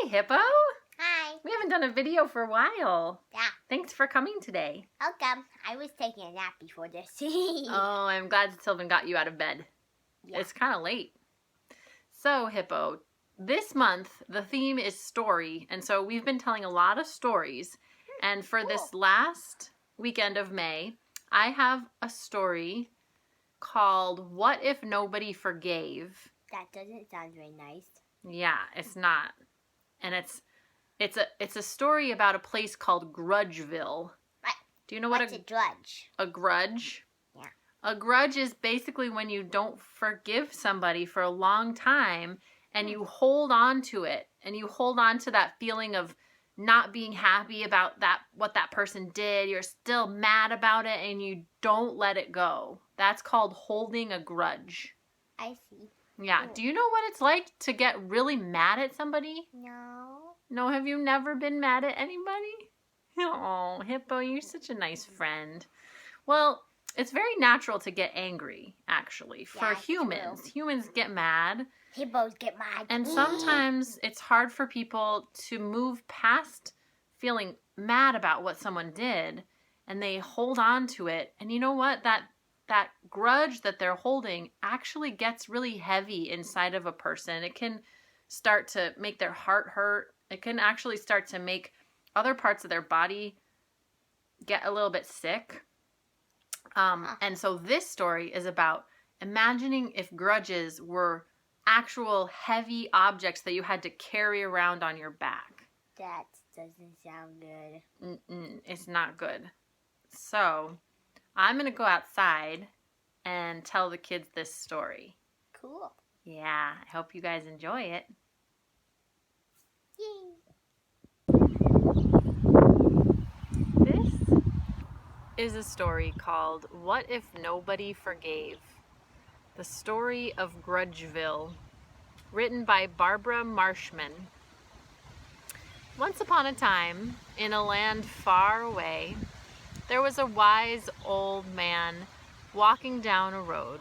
Hi, Hippo. Hi. We haven't done a video for a while. Yeah. Thanks for coming today. Welcome. I was taking a nap before this. Oh, I'm glad Sylvan got you out of bed. Yeah. It's kind of late. So, Hippo, this month the theme is story, and so we've been telling a lot of stories. And for this last weekend of May, I have a story called What If Nobody Forgave? That doesn't sound very nice. Yeah, it's not. And it's a story about a place called Grudgeville. What? Do you know What's a grudge? A grudge? Yeah. A grudge is basically when you don't forgive somebody for a long time and you hold on to it, and you hold on to that feeling of not being happy about what that person did. You're still mad about it and you don't let it go. That's called holding a grudge. I see. Yeah. Do you know what it's like to get really mad at somebody? No. No, have you never been mad at anybody? Oh, Hippo, you're such a nice friend. Well, it's very natural to get angry, actually, for humans. True. Humans get mad. Hippos get mad. And sometimes it's hard for people to move past feeling mad about what someone did, and they hold on to it. And you know what? That grudge that they're holding actually gets really heavy inside of a person. It can start to make their heart hurt. It can actually start to make other parts of their body get a little bit sick. And so this story is about imagining if grudges were actual heavy objects that you had to carry around on your back. That doesn't sound good. It's not good. So I'm going to go outside and tell the kids this story. Cool. Yeah, I hope you guys enjoy it. Yay. This is a story called What If Nobody Forgave? The Story of Grudgeville, written by Barbara Marshman. Once upon a time, in a land far away, there was a wise old man walking down a road.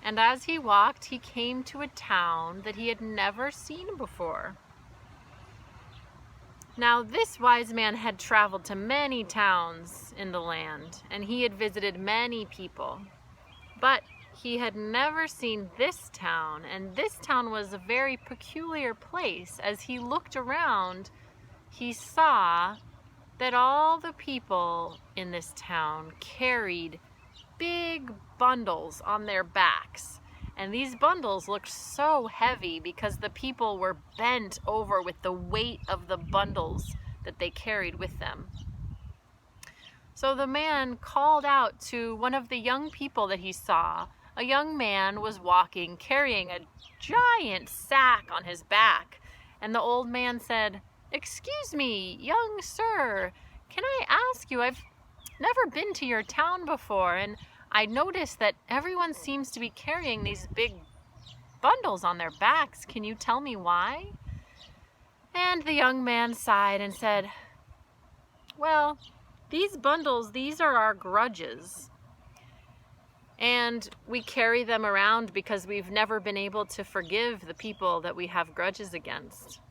And as he walked, he came to a town that he had never seen before. Now, this wise man had traveled to many towns in the land, and he had visited many people. But he had never seen this town, and this town was a very peculiar place. As he looked around, he saw that all the people in this town carried big bundles on their backs. And these bundles looked so heavy because the people were bent over with the weight of the bundles that they carried with them. So the man called out to one of the young people that he saw. A young man was walking, carrying a giant sack on his back. And the old man said, "Excuse me, young sir, can I ask you, I've never been to your town before, and I noticed that everyone seems to be carrying these big bundles on their backs. Can you tell me why?" And the young man sighed and said, "Well, these bundles, these are our grudges. And we carry them around because we've never been able to forgive the people that we have grudges against."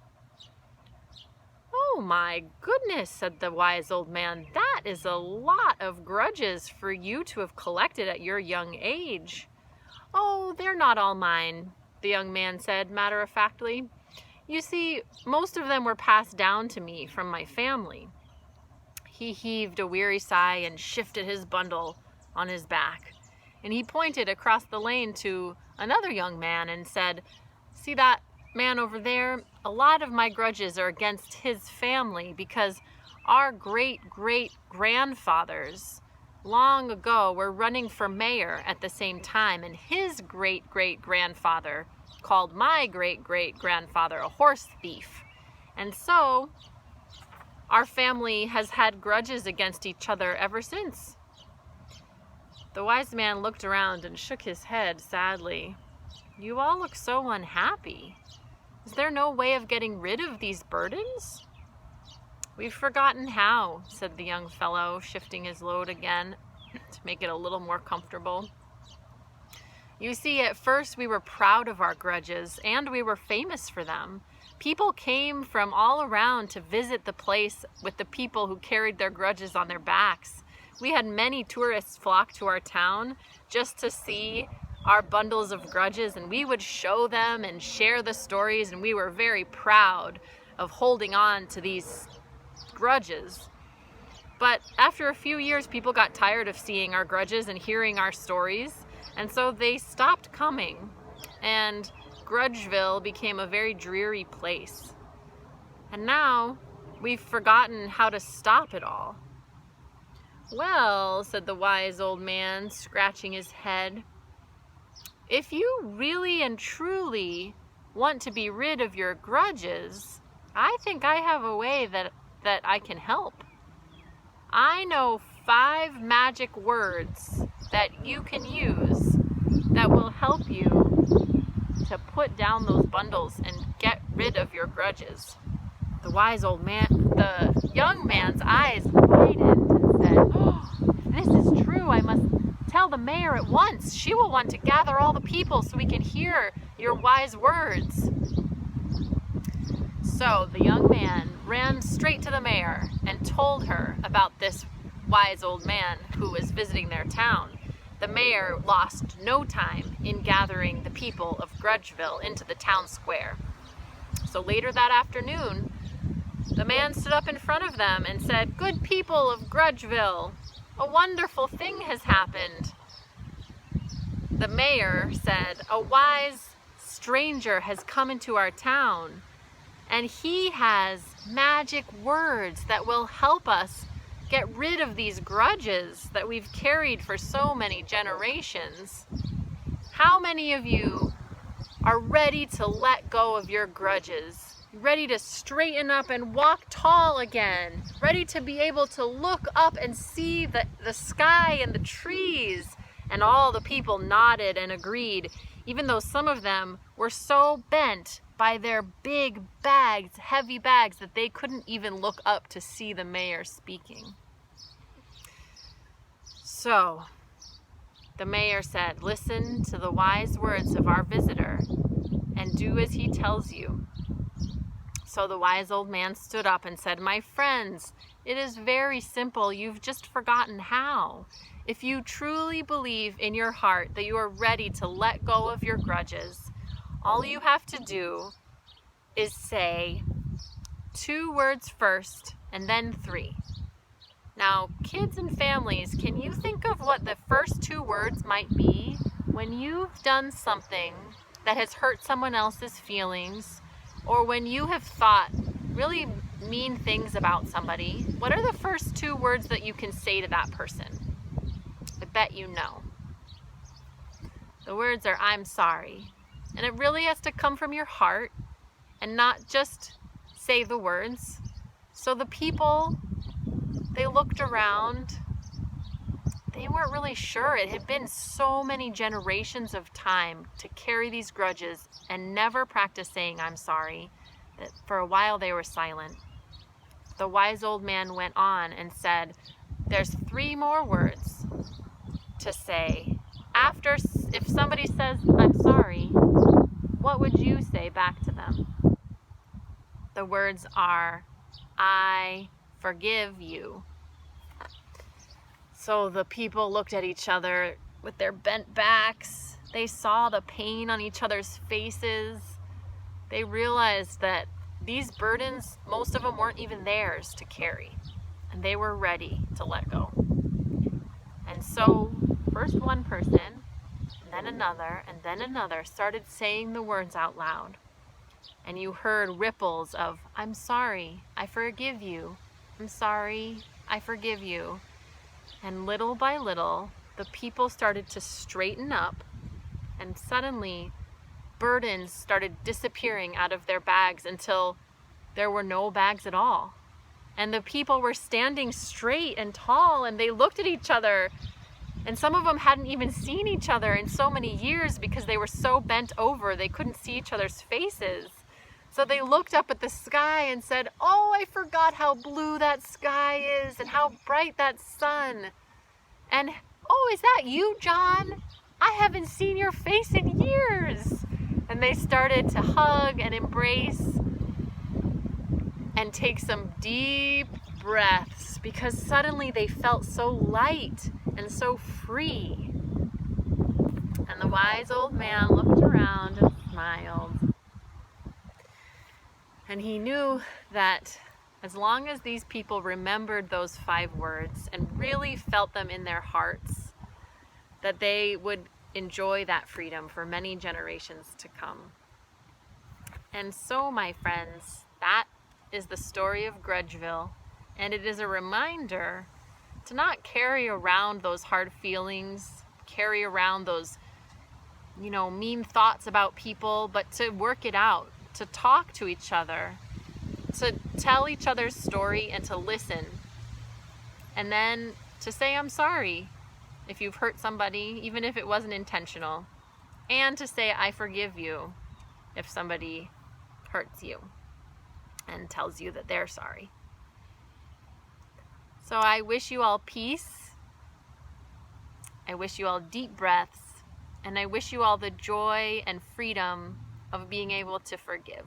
"Oh my goodness," said the wise old man, "that is a lot of grudges for you to have collected at your young age." "Oh, they're not all mine," the young man said matter-of-factly. "You see, most of them were passed down to me from my family." He heaved a weary sigh and shifted his bundle on his back. And he pointed across the lane to another young man and said, "See that man over there? A lot of my grudges are against his family because our great-great-grandfathers long ago were running for mayor at the same time, and his great-great-grandfather called my great-great-grandfather a horse thief. And so our family has had grudges against each other ever since." The wise man looked around and shook his head sadly. "You all look so unhappy. Is there no way of getting rid of these burdens?" "We've forgotten how," said the young fellow, shifting his load again to make it a little more comfortable. "You see, at first we were proud of our grudges, and we were famous for them. People came from all around to visit the place with the people who carried their grudges on their backs. We had many tourists flock to our town just to see our bundles of grudges, and we would show them and share the stories, and we were very proud of holding on to these grudges. But after a few years, people got tired of seeing our grudges and hearing our stories, and so they stopped coming, and Grudgeville became a very dreary place. And now we've forgotten how to stop it all. Well, said the wise old man, scratching his head, if you really and truly want to be rid of your grudges, I think I have a way that I can help. I know 5 magic words that you can use that will help you to put down those bundles and get rid of your grudges. The wise old man, the young man's eyes widened and said, oh, if this is true, I must tell the mayor at once. She will want to gather all the people so we can hear your wise words. So the young man ran straight to the mayor and told her about this wise old man who was visiting their town. The mayor lost no time in gathering the people of Grudgeville into the town square. So later that afternoon, the man stood up in front of them and said, "Good people of Grudgeville, a wonderful thing has happened." The mayor said, "A wise stranger has come into our town, and he has magic words that will help us get rid of these grudges that we've carried for so many generations. How many of you are ready to let go of your grudges? Ready to straighten up and walk tall again? Ready to be able to look up and see the sky and the trees?" And all the people nodded and agreed, even though some of them were so bent by their big bags, heavy bags, that they couldn't even look up to see the mayor speaking. So the mayor said, "Listen to the wise words of our visitor and do as he tells you." So the wise old man stood up and said, "My friends, it is very simple. You've just forgotten how. If you truly believe in your heart that you are ready to let go of your grudges, all you have to do is say 2 words first and then 3. Now, kids and families, can you think of what the first 2 words might be when you've done something that has hurt someone else's feelings, or when you have thought really mean things about somebody? What are the first 2 words that you can say to that person? I bet you know. The words are, "I'm sorry." And it really has to come from your heart and not just say the words. So the people, they looked around. They weren't really sure. It had been so many generations of time to carry these grudges and never practice saying "I'm sorry," that for a while they were silent. The wise old man went on and said, "There's 3 more words to say. After, if somebody says "I'm sorry," what would you say back to them? The words are, "I forgive you." So the people looked at each other with their bent backs. They saw the pain on each other's faces. They realized that these burdens, most of them weren't even theirs to carry, and they were ready to let go. And so first one person, then another, and then another started saying the words out loud. And you heard ripples of, "I'm sorry, I forgive you. I'm sorry, I forgive you." And little by little, the people started to straighten up, and suddenly burdens started disappearing out of their bags until there were no bags at all. And the people were standing straight and tall, and they looked at each other. And some of them hadn't even seen each other in so many years because they were so bent over, they couldn't see each other's faces. So they looked up at the sky and said, "Oh, I forgot how blue that sky is and how bright that sun. And, oh, is that you, John? I haven't seen your face in years." And they started to hug and embrace. and take some deep breaths, because suddenly they felt so light and so free. And the wise old man looked around and smiled. And he knew that as long as these people remembered those 5 words and really felt them in their hearts, that they would enjoy that freedom for many generations to come. And so, my friends, that is the story of Grudgeville, and it is a reminder to not carry around those hard feelings, carry around those, mean thoughts about people, but to work it out, to talk to each other, to tell each other's story and to listen, and then to say I'm sorry if you've hurt somebody, even if it wasn't intentional, and to say I forgive you if somebody hurts you and tells you that they're sorry. So I wish you all peace. I wish you all deep breaths, and I wish you all the joy and freedom of being able to forgive.